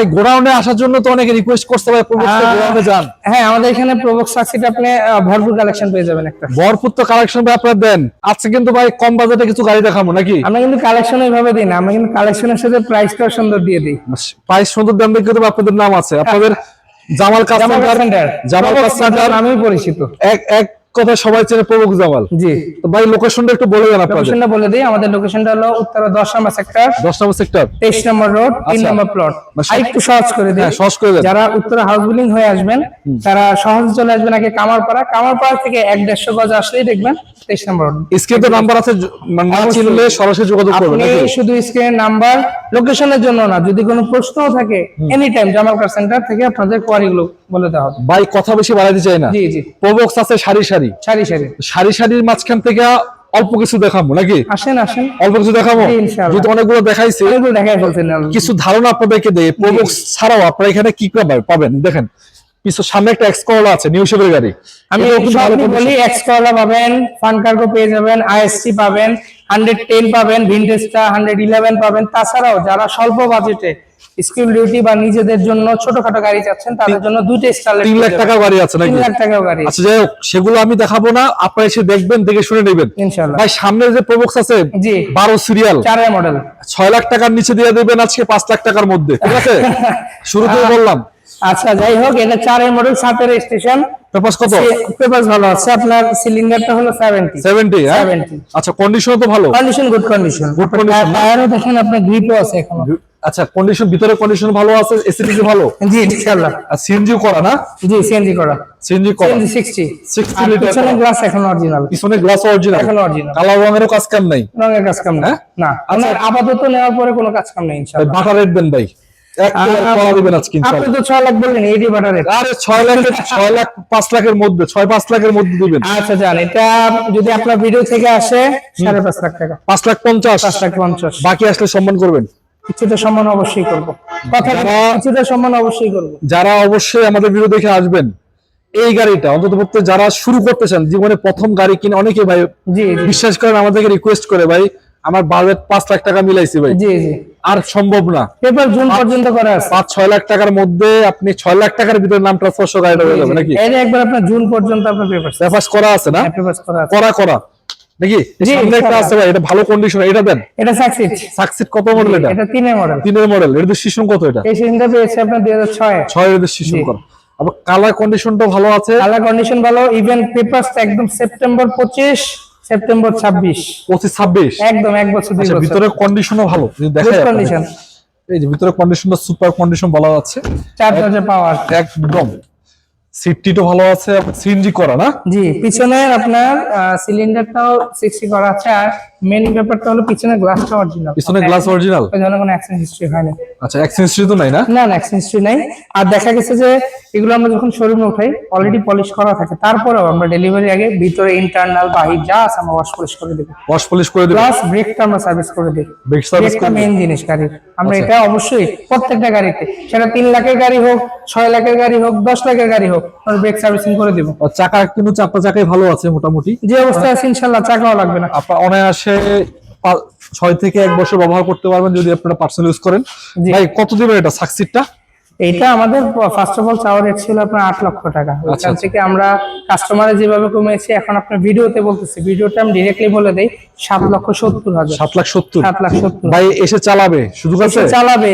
ভাই গোডাউনে আসার জন্য তো অনেকে রিকোয়েস্ট করতে ভাই প্রোবক্স গোডাউনে যান। হ্যাঁ, আমাদের এখানে প্রোবক্স সাকসিড আপনি ভরপুর কালেকশন পেয়ে যাবেন একটা। ভরপুর তো কালেকশন ভাই আপনারা দেন। আজকে কিন্তু ভাই কম বাজেটে কিছু গাড়ি দেখাবো নাকি? আমরা কিন্তু কালেকশন এইভাবে দিই না, আমরা কিন্তু কালেকশনের সাথে প্রাইসটাও সুন্দর দিয়ে দিই। প্রাইস সুন্দর দাম দেখে তো আপনাদের নাম আছে, আপনাদের জামাল কাস্টমার নামেই পরিচিত। এক কথা সবাই চেনে প্রোবক্স জামাল। জি। তো ভাই লোকেশনটা একটু বলে দেন আপনাদের। লোকেশনটা বলে দেই, আমাদের লোকেশনটা হলো উত্তরা 10 নম্বর সেক্টর, 10 নম্বর সেক্টর, 23 নম্বর রোড, 3 নম্বর প্লট। আরেকটু সহজ করে দেই। হ্যাঁ, সহজ করে দেন। যারা উত্তরা হাউস বিল্ডিং হয়ে আসবেন তারা সহজে চলে আসবেন আগে কামারপাড়া থেকে 1-150 গজ আসলেই দেখবেন 23 নম্বর রোড। স্ক্রিনে তো নাম্বার আছে, না চিনলে সরাসরি যোগাযোগ করবেন। আপনি শুধু স্ক্রিনে নাম্বার, লোকেশনের জন্য না, যদি কোনো প্রশ্নও থাকে এনি টাইম জামাল কার সেন্টার থেকে আপনাদের কোয়ারিগুলো বলে দেওয়া হবে। ভাই কথা বেশি বাড়াইতে চাই না। জি জি। প্রোবক্স আছে সারি সারির মাঝখান থেকে অল্প কিছু দেখাবো নাকি? আসেন অল্প কিছু দেখাবো। ইনশাআল্লাহ। যদি অনেকগুলো দেখাইছি, অনেকগুলো দেখাই ফেলছেন। কিছু ধারণা আপনাদেরকে দেই। প্রোবক্স ছাড়াও আপনারা এখানে কি পাবেন দেখেন। পিছনে সামনে একটা এক্স করলা আছে, নিউ শেপের গাড়ি। আমি বলি এক্স করলা পাবেন, ফান কার্গো পেয়ে যাবেন, আইএসসি পাবেন, 110 পাবেন, ভিনটেজটা 111 পাবেন। তাছাড়াও যারা স্বল্প বাজেটে স্কুল ডিউটি বা নিজেদের জন্য ছোটখাটো গাড়ি চাচ্ছেন তাদের জন্য দুইটা স্টাইলের 3 লাখ টাকার গাড়ি আছে নাকি? 3 লাখ টাকার গাড়ি। আচ্ছা যাই হোক, সেগুলো আমি দেখাবো না, আপনারা এসে দেখবেন, দেখে শুনে নেবেন ইনশাআল্লাহ। ভাই সামনে যে প্রোবক্স আছে জি 12 সিরিয়াল 4 মডেল 6 লাখ টাকার নিচে দিয়ে দিবেন আজকে 5 লাখ টাকার মধ্যে, ঠিক আছে? শুরুতেই বললাম। আচ্ছা যাই হোক, এটা 4 মডেল, 7 রেজিস্ট্রেশন। পেপারস কত? পেপারস ভালো আছে। আপনার সিলিন্ডারটা হলো 70 হ্যাঁ? 70। আচ্ছা কন্ডিশন তো ভালো? Condition good condition. টায়ারও দেখেন, আপনার গ্রিপও আছে এখনো। আচ্ছা কন্ডিশন, ভিতরে কন্ডিশন ভালো আছে, এসিডিসি ভালো? জি ইনশাআল্লাহ। আর সিএনজি করা না? জি সিএনজি করা। সিএনজি করা। CNG 60 litre. পিছনে গ্লাস এখন অরিজিনাল। পিছনে গ্লাস অরিজিনাল? এখন অরিজিনাল। কালার রঙেরও কাজ কাম নাই? রঙের কাজ কাম নাই। না আপনার আপাতত নেওয়ার পরে কোনো কাজ কাম নাই ইনশাআল্লাহ। বাটা রেট দেন ভাই, এক কলা দিবেন আজকে ইনশাআল্লাহ। আপনি তো 6 লাখ বললেন, এইডি বাটা রেট। আরে 6 লাখ 5 লাখের মধ্যে, 6-5 লাখের মধ্যে দিবেন। আচ্ছা জান, এটা যদি আপনার ভিডিও থেকে আসে 5.5 লাখ টাকা। 5,50,000। 5,50,000 বাকি আসলে সম্মান করবেন? কিছুটা সম্মান অবশ্যই করব। কিছুটা সম্মান অবশ্যই করব। যারা অবশ্যই আমাদের ভিডিও দেখে আসবেন, এই গাড়িটা অন্তত যারা শুরু করতে চান, জীবনে প্রথম গাড়ি কিনে, অনেকে ভাই জি বিশ্বাস করেন আমাদেরকে রিকোয়েস্ট করে, ভাই আমার বাজেট 5 লাখ টাকা মিলাইছি ভাই, জি জি, আর সম্ভব না। পেপার জুন পর্যন্ত করা আছে। 5-6 লাখ টাকার মধ্যে আপনি 6 লাখ টাকার ভিতরে নাম ট্রান্সফার সহ গাড়িটা হয়ে যাবে নাকি? এই একবার আপনার জুন পর্যন্ত আপনার পেপারস করা আছে না? পেপারস করা আছে। করা নাকি? সামনে একটা আছে ভাই, এটা ভালো কন্ডিশন, এটা দেন। এটা সাকসিড কত মডেল এটা? এটা 3 এর মডেল। 3 এর মডেল। এর রেজিস্ট্রেশন কত এটা? এই সিনটা পেয়েছে আপনার 2006 রেজিস্ট্রেশন করা। আবার কালার কন্ডিশনটাও ভালো আছে। কালার কন্ডিশন ভালো, ইভেন পেপারস একদম সেপ্টেম্বর 25, সেপ্টেম্বর 26 একদম 1 বছর 2 বছর। ভিতরে কন্ডিশনও ভালো, যদি দেখেন কন্ডিশন। এই যে ভিতরে কন্ডিশনটা সুপার কন্ডিশন বলা যাচ্ছে। 4 দরজা পাওয়ার একদম। সিটটিও ভালো আছে, সিএনজি করা না? জি, পিছনে আপনার সিলিন্ডারটাও 60 করা আছে। আর মেইন ব্যাপারটা হলো পিছনে গ্লাসটা অরিজিনাল। পিছনে গ্লাস অরিজিনাল? ওই ধরনের কোনো অ্যাক্সিডেন্ট হিস্ট্রি হয়নি। আচ্ছা অ্যাক্সিডেন্ট হিস্ট্রি তো নাই না? না অ্যাক্সিডেন্ট হিস্ট্রি নাই। আর দেখা গেছে যে এগুলো আমরা যখন শোরুমে উঠাই অলরেডি পলিশ করা থাকে, তারপরেও আমরা ডেলিভারি আগে ভিতরে ইন্টারনাল বাহির যা আছে আমরা ওয়াশ পলিশ করে দেব। ওয়াশ পলিশ করে দেব। প্লাস ব্রেকটা আমরা সার্ভিস করে দেই। ব্রেক সার্ভিস ব্রেকটা মেইন জিনিস গাড়ির। আমরা এটা অবশ্যই প্রত্যেকটা গাড়িতে, সেটা 3 লাখের গাড়ি হোক, 6 লাখের গাড়ি হোক, 10 লাখের গাড়ি হোক, আমরা ব্রেক সার্ভিসিং করে দেব। চাকা কিন্তু চারটা চাকাই ভালো আছে মোটামুটি। যে অবস্থায় আছে ইনশাআল্লাহ চাকাও লাগবে না। আপনারা অনায়াসে 6 থেকে 1 বছর ব্যবহার করতে পারবেন যদি আপনারা পার্সোনাল ইউজ করেন। ভাই কত দিবেন এটা সাকসিডটা? এইটা আমাদের ফার্স্ট অফ অল চাওয়ার রেট ছিল আপনার 8 লক্ষ টাকা। ওখান থেকে আমরা কাস্টমারে যেভাবে কমেছি, এখন আপনার ভিডিওতে বলতেছি, ভিডিওটা আমি ডাইরেক্টলি বলে দেই 7,70,000। 7,70,000 ভাই এসে চালাবে, সুযোগ আছে? চালাবে,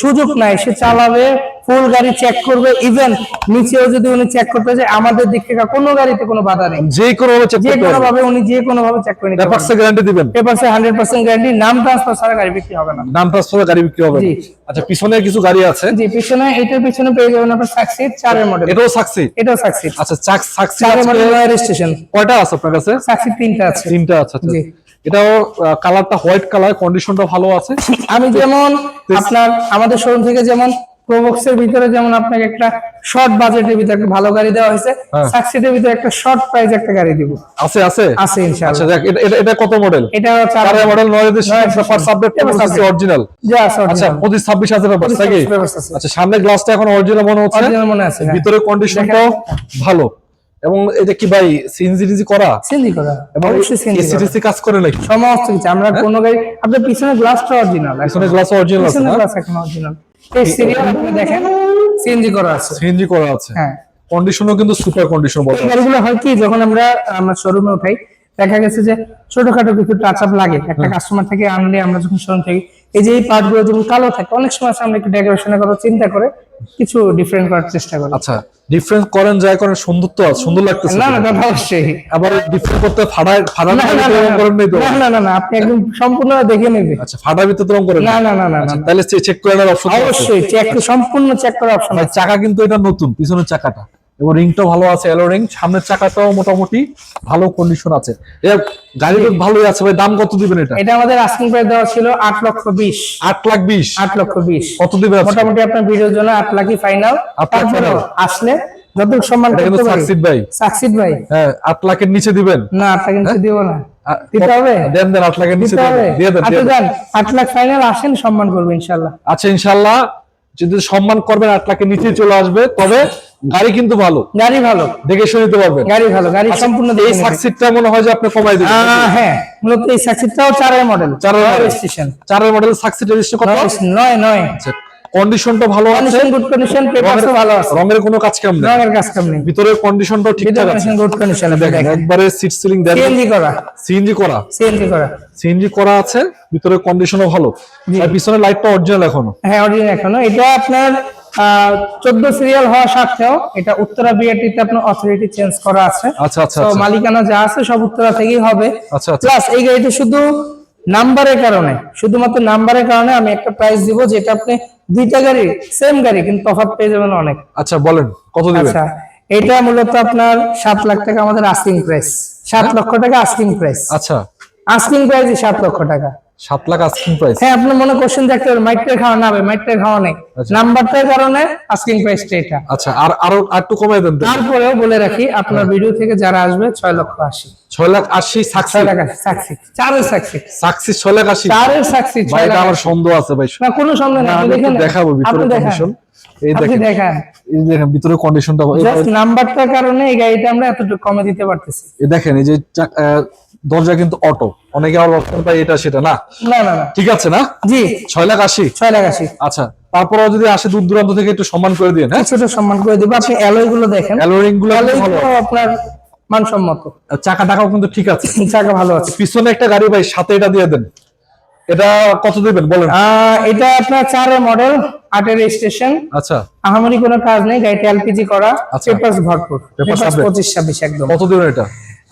সুযোগ নাই, সে চালাবে, ফুল গাড়ি চেক করবে। ইভেন নিচেও যদি উনি চেক করতে যায়, আমাদের দিক থেকে কোনো গাড়িতে কোনো বাধা নেই, যে কোনো ভাবে চেক করতে পারবে। যে কোনো ভাবে উনি যে কোনো ভাবে চেক করে নিতে পারবে। পেপারসে গ্যারান্টি দিবেন? পেপারসে 100% গ্যারান্টি। নাম ট্রান্সফার ছাড়া গাড়ি বিক্রি হবে না। নাম ট্রান্সফার গাড়ি বিক্রি হবে? জি। আচ্ছা পিছনে কিছু গাড়ি আছে? জি, পিছনে এটার পিছনে পেয়ে যাবেন আপনার সাকসিড 4 এর মডেল। এটাও সাকসিড? এটাও সাকসিড। আচ্ছা সাকসিড 4 এর মডেল রেজিস্ট্রেশন। কয়টা আছে আপনার কাছে? সাকসিড 3টা আছে। 3টা আছে। আচ্ছা জি। এটাও কালারটা হোয়াইট কালার, কন্ডিশনটা ভালো আছে। আমি যেমন আপনার আমাদের শোরুম থেকে যেমন প্রোবক্সের ভিতরে যেমন আপনাকে একটা শর্ট বাজেটের ভিতরে একটা ভালো গাড়ি দেওয়া হয়েছে, সাকসিডের ভিতরে একটা শর্ট প্রাইস একটা গাড়ি দিব। আছে ইনশাআল্লাহ। আচ্ছা দেখ, এটা কত মডেল? এটা 4 এর মডেল, 9 পেপার সাবজেক্ট অরিজিনাল। যা আছে আচ্ছা 25-26 আছে পেপার নাকি? আচ্ছা সামনে গ্লাসটা এখন অরিজিনাল মনে হচ্ছে? অরিজিনাল মনে আছে। ভিতরে কন্ডিশনটাও ভালো। এবং এটা কি ভাই সিএনজি করা? সিএনজি করা, অবশ্যই সিএনজি করা। এসিডিসি কাজ করে নাকি? সমস্ত কিছু। আমরা কোন গাড়ি, আপনার পিছনে গ্লাসটা অরিজিনাল, পিছনে গ্লাস অরিজিনাল আছে না? গ্লাস এখন অরিজিনাল। এই সিরিয়াল আপনি দেখেন সিএনজি করা আছে। সিএনজি করা আছে, হ্যাঁ, কন্ডিশনও কিন্তু সুপার কন্ডিশন বলা এই যায়। গাড়িগুলো হয় কি, যখন আমরা আমার শোরুমে উঠাই, দেখা গেছে যে ছোটখাটো কিছু টাচ আপ লাগে একটা কাস্টমার থেকে আনলে, আমরা যখন শোরুম থেকে এই যে এই পার্ট গুলো যেমন কালো থাকে, অনেক সময় আছে আমরা একটু ডেকোরেশনের কথা চিন্তা করে কিছু ডিফারেন্ট করার চেষ্টা করি। আচ্ছা, ডিফারেন্স করেন যায় করেন, সুন্দর তো আছে, সুন্দর লাগতেছে। না না, কথা অবশ্যই। আবার ডিফারেন্স করতে ফাড়া না না না, করেন নাই তো? না না না না, আপনি একদম সম্পূর্ণ দেখে নেবে। আচ্ছা, ফাটার ভিতরে তো রং করেন না না না না আচ্ছা, না, তাহলে চেক করে নেওয়ার অপশন আছে। অবশ্যই চেক, সম্পূর্ণ চেক করার অপশন ভাই আছে। চাকা কিন্তু এটা নতুন, পিছনের চাকাটা এবং রিংটাও ভালো আছে, এলো রিং। সামনের চাকাটাও মোটামুটি ভালো কন্ডিশন আছে। এটা গাড়ি তো ভালোই আছে ভাই। দাম কত দিবেন এটা? এটা আমাদের আস্কিং প্রাইস দেওয়া ছিল 8,20,000। 8,20,000। 8,20,000 কত দিবেন আজকে? মোটামুটি আপনার ভিডিওর জন্য 8 লাখই ফাইনাল। 8 লাখ তারপরে final? আসলে যতটুকু সম্মান এটা কিন্তু করতে পারি। সাকসিদ ভাই। সাকসিদ ভাই, হ্যাঁ, 8 লাখের নিচে দিবেন? না 8 লাখ নিচে দিব না, আ- দিতে হবে। দেন 8 লাখের নিচে দিতে হবে। দিয়ে দেন, দিয়ে আচ্ছা দেন। যান, 8 লাখ ফাইনাল, আসেন সম্মান করবো ইনশাআল্লাহ। আচ্ছা, ইনশাআল্লাহ যদি সম্মান করবেন 8 লাখের নিচে চলে আসবে। তবে গাড়ি কিন্তু ভালো, গাড়ি ভালো, দেখে শুনে নিতে পারবেন। গাড়ি ভালো, গাড়ি আচ্ছা, সম্পূর্ণ এই দেখে নেবে। সাকসিডটা মনে হয় যে আপনি কমাই দিবেন। হ্যাঁ, মূলত এই সাকসিডটাও 4 model, 4 registration. 4 model succeed registration কত? 9। আচ্ছা, কন্ডিশনটা ভালো আছে, কন্ডিশন গুড কন্ডিশন, পেপারসও ভালো আছে, রঙের কোনো কাজ কাম নেই, রঙের কাজ কাম নেই, ভিতরের কন্ডিশনটাও ঠিকঠাক আছে। Condition good condition. দেখেন একবারে সিট সিলিং দেন, সিএনজি করা, সিএনজি করা, সিএনজি করা। সিএনজি করা আছে, ভিতরের কন্ডিশনও ভালো। আর পিছনের লাইটটা অরিজিনাল এখনো। হ্যাঁ, অরিজিনাল এখনো। এটা আপনার 14 সিরিয়াল হওয়া সত্ত্বেও এটা উত্তরা বিআরটিতে আপনার অথরিটি চেঞ্জ করা আছে। আচ্ছা আচ্ছা তো আচ্ছা মালিকানা যা আছে সব উত্তরা থেকেই হবে। আচ্ছা আচ্ছা। প্লাস এই গাড়িটা শুধু নাম্বারের কারণে, শুধুমাত্র নাম্বারের কারণে আমি একটা প্রাইস দিব, যেটা আপনি দুইটা গাড়ি সেম গাড়ি কিন্তু তফাৎ পেয়ে যাবেন অনেক। আচ্ছা, বলেন কত দিবেন? আচ্ছা, এটা মূলত আপনার 7 লাখ টাকা আমাদের আস্কিং প্রাইস। 7 লক্ষ টাকা আস্কিং প্রাইস। আচ্ছা, আস্কিং প্রাইসই 7 লক্ষ টাকা। 7 লাখ আস্কিং প্রাইস। হ্যাঁ, আপনি মনে কোশ্চেন দেখতে পারেন মাইকটার খাওয়া না হবে, মাইকটার খাওয়া নেই, আচ্ছা। নাম্বারটার কারণে আস্কিং প্রাইসটা এটা। আচ্ছা, আরো একটু কমাই দেন তো। তারপরেও বলে রাখি, আপনার ভিডিও থেকে যারা আসবে 6,80,000। 6,80,000 succeed. 6,80,000 succeed, 4 succeed, succeed 6,80,000। 4 succeed, ভাই, এটা 6,80,000। আমার সন্দেহ আছে ভাই। না, কোনো সন্দেহ নেই, না, আপনি আমি দেখেন, একটু দেখাবো ভিতরে আপনি দেখেন, কন্ডিশন। এই আপনি দেখেন, দেখেন, এই দেখেন ভিতরে কন্ডিশনটা। জাস্ট নাম্বারটার কারণে এই গাড়িটা আমরা এতটুকু কমে দিতে পারতেছি। এই দেখেন, এই যে দরজা কিন্তু অটো। অনেকে আবার ভাবছেন ভাই এটা সেটা না। না না না, ঠিক আছে না? জি 6,80,000। 6,80,000 আচ্ছা, তারপরেও যদি আসে দূর দূরান্ত থেকে একটু সম্মান করে দিন। হ্যাঁ, কিছুটা সম্মান করে দিব। আপনি অ্যালয় গুলো দেখেন, অ্যালোরিং গুলো অ্যালয় ভালো, গুলো আপনার মানসম্মত, চাকা টাকাও কিন্তু ঠিক আছে। চাকা ভালো আছে। পিছনে একটা গাড়ি ভাই, সাথে এটা দিয়ে দেন। এটা কত দিবেন বলেন? এটা আপনার 4 মডেল, 8 রেজিস্ট্রেশন। আচ্ছা, আহামরি কোনো কাজ নেই, গাড়িটা এলপিজি করা, আচ্ছা। পেপারস ভরপুর, Papers পেপারস update। 25-26 একদম। কত দিবেন এটা?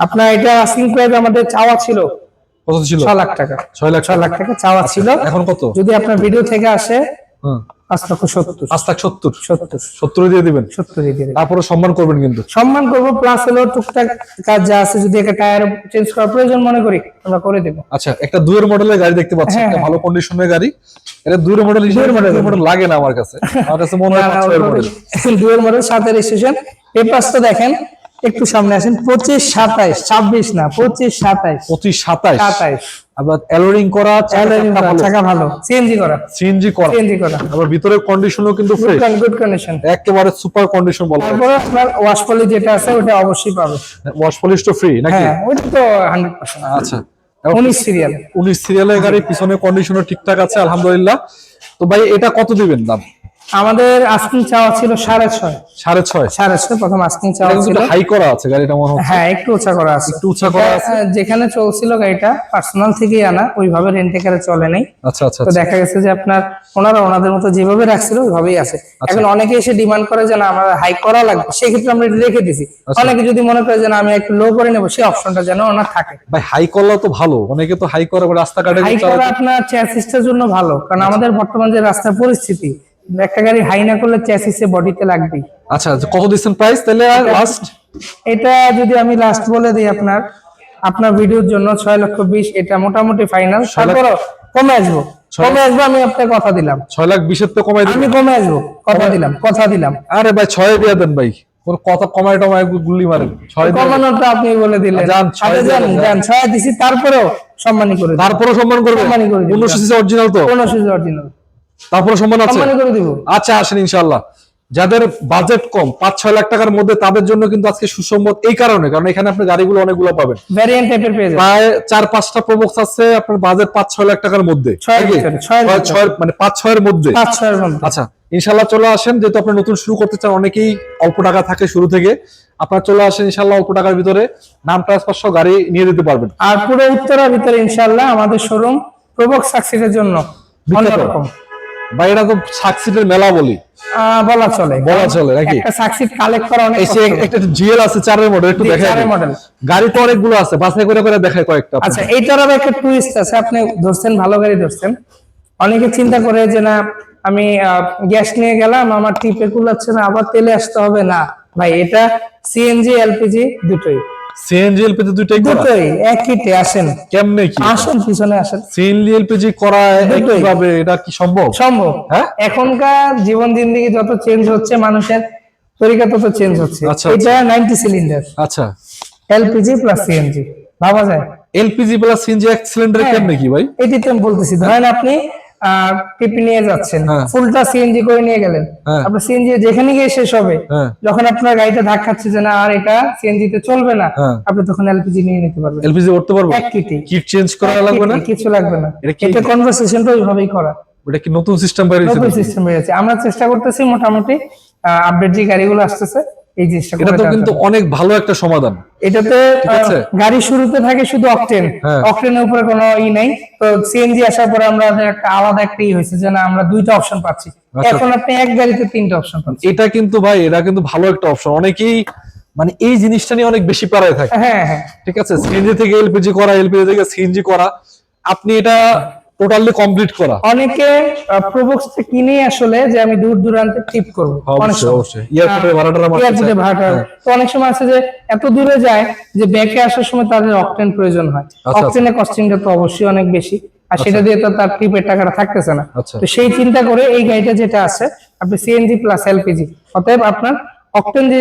আপনার এটা আস্কিং প্রাইস আমাদের চাওয়া ছিল কত ছিল? 6 লাখ টাকা। 6 লাখ। 6 লাখ টাকা চাওয়া ছিল। এখন কত? যদি আপনার ভিডিও থেকে আসে হুম, 5,70,000। 5,70,000। 70 70 দিয়ে দিবেন। 70 দিয়ে দিবেন। তারপরে সম্মান করবেন কিন্তু। সম্মান করবো, প্লাস হলো টুকটাক কাজ যা আছে, যদি একটা টায়ার চেঞ্জ করার প্রয়োজন মনে করি আমরা করে দেবো। আচ্ছা, একটা 2 এর মডেলের গাড়ি দেখতে পাচ্ছি, হ্যাঁ, একটা হ্যাঁ। ভালো কন্ডিশনের গাড়ি। এটা 2 এর মডেল হিসেবে 2 এর মডেল লাগে না আমার কাছে। আমার কাছে মনে হয় 5 এর মডেল। 2 model, 7 registration. পেপারসটা দেখেন, একটু সামনে আসেন। 25-27, 26 না, 25-27, 25-27। 27। আবার অ্যালোরিং করা, চাকা ভালো, সিএনজি করা, সিএনজি করা। সিএনজি করা, আবার ভিতরের কন্ডিশনও কিন্তু ফ্রেশ, গুড কন্ডিশন। একেবারে সুপার কন্ডিশন বলা যায়। তারপরে আপনার ওয়াশ পলি যেটা আছে ওটা অবশ্যই পাবে। ওয়াশ পলিশ তো ফ্রি নাকি? হ্যাঁ, ওটা তো 100%। আচ্ছা, 19 সিরিয়াল। 19 সিরিয়ালের গাড়ি, পিছনে কন্ডিশনও ঠিকঠাক আছে আলহামদুলিল্লাহ। তো ভাই, এটা কত দিবেন দাম? আমাদের আস্কিং চাওয়া ছিল 6.5। 6.5। 6.5 প্রথম আস্কিং চাওয়া ছিল। কিন্তু হাই করা আছে গাড়িটা মনে হচ্ছে। হ্যাঁ, একটু উঁচা করা আছে, একটু উঁচা করা আছে। যেখানে চলছিল গাড়িটা পার্সোনাল থেকেই আনা, ওইভাবে রেন্টেকারে চলে নাই। আচ্ছা আচ্ছা তো দেখা গেছে যে আপনার ওনাদের মতো যেভাবে রাখছিল ওইভাবেই আছে। এখন অনেকে এসে ডিমান্ড করে যে না আমার হাই করা লাগবে, সেক্ষেত্রে আমরা এটা রেখে দিছি। অনেকে যদি মনে করে যে না আমি একটু লো করে নেবো, সেই অপশনটা যেন ওনার থাকে। ভাই, হাই করলেও তো ভালো। অনেকে তো হাই করে রাস্তাঘাটে হাই করা আপনার চ্যাসিসটার জন্য ভালো, কারণ আমাদের বর্তমান যে রাস্তার পরিস্থিতি, একটা গাড়ি হাই না করলে চ্যাসিসে বডিতে লাগবেই। আচ্ছা, কত দিচ্ছেন প্রাইস তাহলে লাস্ট? এটা যদি আমি লাস্ট বলে দিই, আপনার ভিডিওর জন্য 6,20,000, এটা মোটামুটি ফাইনাল। তারপরও কমে আসবো, আমি আপনাকে কথা দিলাম। 6,20,000 তো কমাই দিন। আমি কমে আসবো, কথা দিলাম। আরে ভাই, 6 দিয়ে দেন ভাই। কোন কথা কমায় টমায় গুলি মারেন। 6 দিয়ে দেন। কমানোটা আপনি বলে দিলেন। যান, 6 দিয়ে দেন। যান 6 দিছি, তারপরেও সম্মানী করে দিন। তারপরে সম্মান করবেন। সম্মানী করে দিন। 1500 সিসি অরিজিনাল তো। 1500 অরিজিনাল, তারপরে সম্মান আছে। সম্মানী করে দিব। আচ্ছা, আসেন ইনশাআল্লাহ। যাদের বাজেট কম 5-6 লাখ টাকার মধ্যে, তাদের জন্য কিন্তু আজকে সুসংবাদ এই কারণে, কারণ এখানে আপনি গাড়িগুলো অনেকগুলো পাবেন, ভ্যারিয়েন্ট টাইপের পেয়ে যাবেন। প্রায় 4-5টা প্রবক্স আছে আপনার বাজেট 5-6 লাখ টাকার মধ্যে, ছয়ের ভিতরে, ছয়ের ভিতরে। মানে 5-6 এর মধ্যে। 5-6 এর মধ্যে। আচ্ছা, ইনশাল্লাহ চলে আসেন, যেহেতু আপনি নতুন শুরু করতে চান, অনেকেই অল্প টাকা থাকে শুরু থেকে, আপনার চলে আসেন ইনশাল্লাহ অল্প টাকার ভিতরে নাম ট্রান্সফার সহ গাড়ি নিয়ে দিতে পারবেন। আর পুরো উত্তরার ভিতরে ইনশাআল্লাহ আমাদের শোরুম প্রবক্স সাকসেসের জন্য অন্যরকম। বা এটা তো সাকসিডের মেলা বলি, বলা চলে নাকি? একটা সাকসিড কালেক্ট করা অনেক কষ্ট। একটা জিএল আছে 4 মডেল, একটু দেখাই 4 মডেল গাড়ি তো অনেকগুলো আছে, বাছাই করে করে দেখায় কয়েকটা। আচ্ছা, এইটার আবার একটা টুইস্ট আছে, আপনি ধরছেন ভালো গাড়ি ধরছেন। অনেকে চিন্তা করে যে না আমি গ্যাস নিয়ে গেলাম, আমার টিপে কুলাচ্ছে না, আবার তেলে আসতে হবে। না ভাই, এটা সিএনজি এলপিজি দুটোই, সিএনজি এলপিজি দুটোই করা, দুটোই একইতে। আসেন, কেমনে কি আসেন পিছনে আসেন। সিএনজি এলপিজি করা দুটোই। কিভাবে, এটা কি সম্ভব? সম্ভব। হ্যাঁ? এখনকার জীবন জিন্দেগি যত চেঞ্জ হচ্ছে, মানুষের তরিকা তত চেঞ্জ হচ্ছে। আচ্ছা, এটা 90 সিলিন্ডার আচ্ছা, এলপিজি প্লাস সিএনজি, ভাবা যায়? এলপিজি প্লাস সিএনজি এক সিলিন্ডার হ্যাঁ। কেমনে কি ভাই? এটি তো আমি বলতেছি, ধরেন আপনি টিপি নিয়ে যাচ্ছেন, হ্যাঁ। ফুলটা সিএনজি করে নিয়ে গেলেন, হ্যাঁ। আপনার সিএনজি যেখানে গিয়ে শেষ হবে, হ্যাঁ। যখন আপনার গাড়িটা ধাক্কাচ্ছে যে না আর এটা সিএনজি তে চলবে না, হ্যাঁ। আপনি তখন এলপিজি নিয়ে নিতে পারবেন। এলপিজি করতে পারবো? এক কিটে কিট চেঞ্জ করা এক লাগবে না? কিটে, কিছু লাগবে না। এটা কি? এটা কনভারসেশনটা ওইভাবেই করা, ওটা কি নতুন সিস্টেম বাইরে হয়েছে নতুন নাকি? সিস্টেম বেরিয়েছে। আমরা চেষ্টা করতেছি মোটামুটি আপডেট যে গাড়িগুলো আসতেছে এই জিনিসটা এটা করে তো দেওয়ার কিন্তু জন্য। অনেক ভালো একটা সমাধান। এটাতে ঠিক আছে। গাড়ি শুরুতে থাকে শুধু অকটেন, হ্যাঁ। অকটেনের উপরে কোনো নাই। তো সিএনজি আসার পরে আমরা একটা আলাদা একটা হয়েছে যে না আমরা দুইটা অপশন পাচ্ছি। আচ্ছা। এখন আপনি এক গাড়িতে 3টা অপশন পাচ্ছেন। এটা কিন্তু ভাই, এটা কিন্তু ভালো একটা অপশন। অনেকেই মানে এই জিনিসটা নিয়ে অনেক বেশি প্যারায় থাকে। হ্যাঁ হ্যাঁ, ঠিক আছে, সিএনজি থেকে এলপিজি করা, এলপিজি থেকে সিএনজি করা, আপনি এটা টোটালি কমপ্লিট করা। অনেকে প্রবক্স কিনে আসলে যে আমি দূর দূরান্তে ট্রিপ করবো, অনেক অবশ্যই সময় অবশ্যই এয়ারপোর্টে ভাড়াটা মারতে এয়ারপোর্টে চায়। ভাড়া। হ্যাঁ। তো অনেক সময় আছে যে এত দূরে যায় যে ব্যাকে আসার সময় তাদের অকটেন প্রয়োজন হয়। আচ্ছা। অকটেনের কস্টিংটা তো অবশ্যই অনেক বেশি, আর সেটা দিয়ে তো তার ট্রিপের টাকাটা থাকতেছে না। আচ্ছা। তো সেই চিন্তা করে এই গাড়িটা যেটা আছে আপনি সিএনজি প্লাস এলপিজি, অতএব আপনার অকটেন যে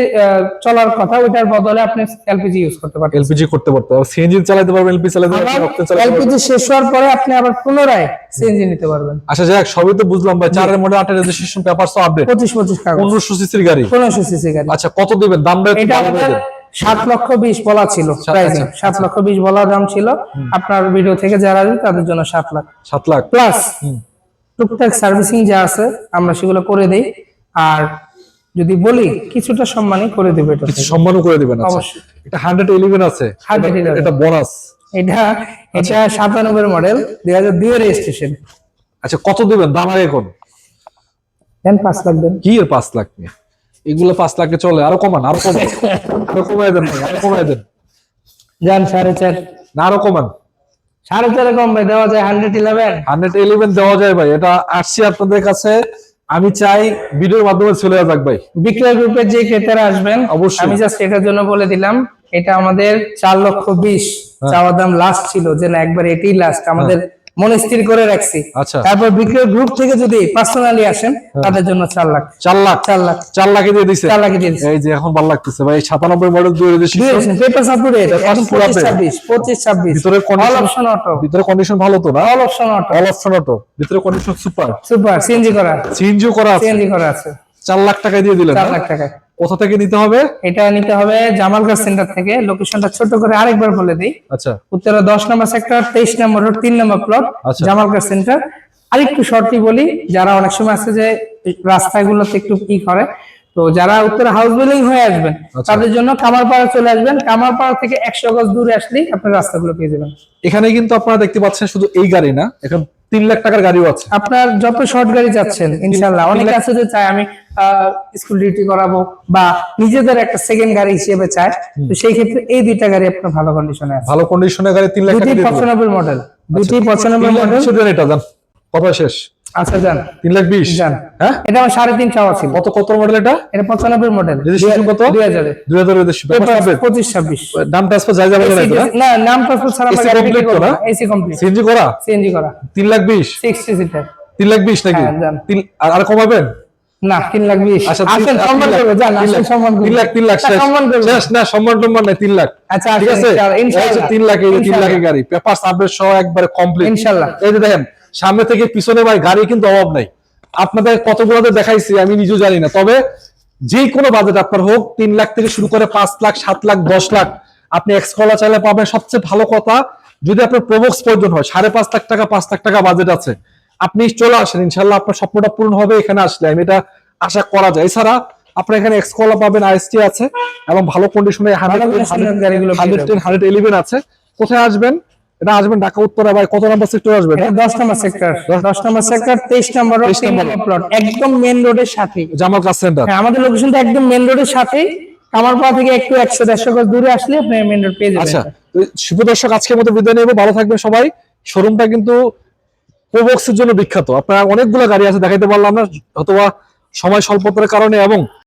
চলার কথা ওইটার বদলে আপনি এলপিজি ইউজ করতে পারবেন। এলপিজি করতে পারতে, সিএনজি চালাতে পারবেন, এলপিজি চালাতে পারবেন, অক্টেন চালাতে পারবেন। এলপিজি শেষ হওয়ার পরে আপনি আবার পুনরায় সিএনজি নিতে পারবেন। আচ্ছা যাক, সবই তো বুঝলাম ভাই। 4 মডেল 8 রেজিস্ট্রেশন পেপারস তো আপডেট, 25 কাগজ, 1500 সিসির গাড়ি। 1500 সিসি গাড়ি। আচ্ছা, কত দিবেন দামটা একটু এটা ভালো করে আমাদের দেন। 7,20,000 বলা ছিল প্রাইসিং, 7,20,000 বলা দাম ছিল। আপনার ভিডিও থেকে যারা আসবে তাদের জন্য 7 লাখ 7 লাখ প্লাস টুকটাক সার্ভিসিং যা আছে আমরা সেগুলো করে দেই। আর যদি বলি কিছুটা সম্মানই করে দেবে এটা কিছু থেকে। সম্মানও করে দিবেন। আচ্ছা, অবশ্যই। এটা 111 আছে, 111 এটা বোনাস। এটা 97 মডেল, 2002 এর রেজিস্ট্রেশন। আচ্ছা, কত দিবেন দাম আগে কোন? দেন 5 লাখ দেন। কি এর 5 লাখ নিয়ে? এগুলো 5 লাখে চলে? আরো কমান, আরো কমান, আরো কমায় দেন ভাই, আরো কমায় দেন। যান 4.5, না আরো কমান। 4.5 কম ভাই, দেওয়া যায় 111। 111 দেওয়া যায় ভাই। এটা আসছি আপনাদের কাছে, আমি চাই ভিডিওর মাধ্যমে চলে যাক ভাই। বিক্রয় গ্রুপের যে ক্রেতারা আসবেন অবশ্যই। আমি জাস্ট এটার জন্য বলে দিলাম, এটা আমাদের 4,20,000 চাওয়া দাম লাস্ট ছিল, যে না একবার এটাই লাস্ট আমাদের মনে স্থির করে রাখছি। আচ্ছা। তারপর বিক্রয় গ্রুপ থেকে যদি পার্সোনালি আসেন তাদের জন্য 4 লাখ। 4 লাখ 4 লাখ 4 লাখে দিয়ে দিছে। 4 লাখে দিয়ে দিছে। এই যে এখন ভালো লাগতেছে ভাই। 97 মডেল 2 রেজিস্ট্রেশন, পেপার সাপোর্টেড, এখন পুরা 25-26 ভিতরের অল কন্ডিশন, অপশন অটো, ভিতরে কন্ডিশন ভালো তো না? All option auto, all option auto, ভিতরে কন্ডিশন সুপার, সুপার সিএনজি করা, সিএনজিও করা আছে। সিএনজি করা আছে। 4 লাখ টাকা দিয়ে দিলেন। 4 লাখ টাকা। কোথা থেকে নিতে হবে? এটা নিতে হবে জামালগঞ্জ সেন্টার থেকে। লোকেশনটা ছোট করে আরেকবার বলে দিই, আচ্ছা, উত্তরা 10 নম্বর সেক্টর, 23 নম্বর রোড, 3 নম্বর প্লট, আচ্ছা। জামালগঞ্জ সেন্টার। আরেকটু শর্টলি বলি, যারা অনেক সময় আছে যে রাস্তাগুলোতে একটু কি করে, তো যারা উত্তরা হাউস বিল্ডিং হয়ে আসবেন আচ্ছা। তাদের জন্য কামারপাড়া চলে আসবেন। কামারপাড়া থেকে 100 গজ দূরে আসলেই আপনি রাস্তাগুলো পেয়ে যাবেন। এখানে কিন্তু আপনারা দেখতে পাচ্ছেন শুধু এই গাড়ি না, এখন 3 লাখ টাকার গাড়িও আছে। আপনার যত শর্ট গাড়ি যাচ্ছেন ইনশাল্লাহ, অনেকে আছে যে চায় আমি স্কুল ডিউটি করাবো বা নিজেদের একটা সেকেন্ড গাড়ি হিসেবে চায়, তো সেই ক্ষেত্রে এই দুইটা গাড়ি আপনার ভালো কন্ডিশনে আছে। ভালো কন্ডিশনের গাড়ি 3 লাখ টাকা দুটি দিয়ে দিবেন। 95 মডেল, দুটি 95 মডেল। মডেল। এটা জান কথা শেষ। আচ্ছা যান 3,20,000 যান। হ্যাঁ, এটা আমার 3.5 চাওয়া ছিল। কত মডেল এটা? এটা 95 মডেল, রেজিস্ট্রেশন কত? 2000 2000 রেজিস্ট্রেশন। 25-26। দাম ট্রান্সফার যাই যাবে না এটা? না নাম ট্রান্সফার ছাড়া আমরা AC গাড়ি বিক্রি complete করব তো না। না? এসি কমপ্লিট, সিএনজি করা? সিএনজি করা, 3,20,000 60 সিটার। 3,20,000 নাকি? হ্যাঁ, যান। আর কমাবেন? না 3,20,000। আচ্ছা, আসেন সম্মান করবে, যান আসেন সম্মান করবে। 3 লাখ না, শেষ। সম্মান করবে। শেষ না, সম্মান টম্মান নাই, 3 লাখ। আচ্ছা ঠিক আসেন আছে, ইনশাআল্লাহ। 3 লাখ, এই 3 লাখের গাড়ি পেপার আপডেট সহ একবারে কমপ্লিট ইনশাআল্লাহ। এই যে দেখেন সামনে থেকে পিছনে ভাই গাড়ি কিন্তু অভাব নাই। আপনাদের কতগুলোতে দেখাইছি আমি নিজেও জানি না, তবে যে কোনো বাজেট আপনার হোক, 3 লাখ থেকে শুরু করে 5 লাখ, 7 লাখ, 10 লাখ, আপনি এক্সকলা চাইলে পাবেন। সবচেয়ে ভালো কথা, যদি আপনার প্রবক্স প্রয়োজন হয়, 5.5 লাখ টাকা, 5 লাখ টাকা বাজেট আছে, আপনি চলে আসেন, ইনশাল্লাহ আপনার স্বপ্নটা পূরণ হবে এখানে আসলে, আমি এটা আশা করা যায়। এছাড়া আপনার এখানে এক্সকলা পাবেন, আইএসটি আছে, এবং ভালো কন্ডিশনে গাড়িগুলো পেয়ে যাবেন। 111 আছে। কোথায় আসবেন? এটা আসবেন ঢাকা উত্তরা, ভাই কত নাম্বার সেক্টর আসবেন? এটা 10 নম্বর সেক্টর, 10 নম্বর সেক্টর, 23 নম্বর রোড, 3 নম্বর প্লট, একদম মেইন রোডের সাথে। Jamal class centre. হ্যাঁ, আমাদের লোকেশনটা একদম মেইন রোডের সাথেই। কামারপাড়া থেকে একটু 100-150 গজ দূরে আসলে আপনি মেইন রোড পেয়ে যাবেন। আচ্ছা, তো শুভ দর্শক, আজকের মতো বিদায় নেব, ভালো থাকবেন সবাই। শোরুমটা কিন্তু প্রোবক্সের জন্য বিখ্যাত, আপনার অনেকগুলো গাড়ি আছে, দেখাইতে পারলাম না অথবা সময় স্বল্পতার কারণে, এবং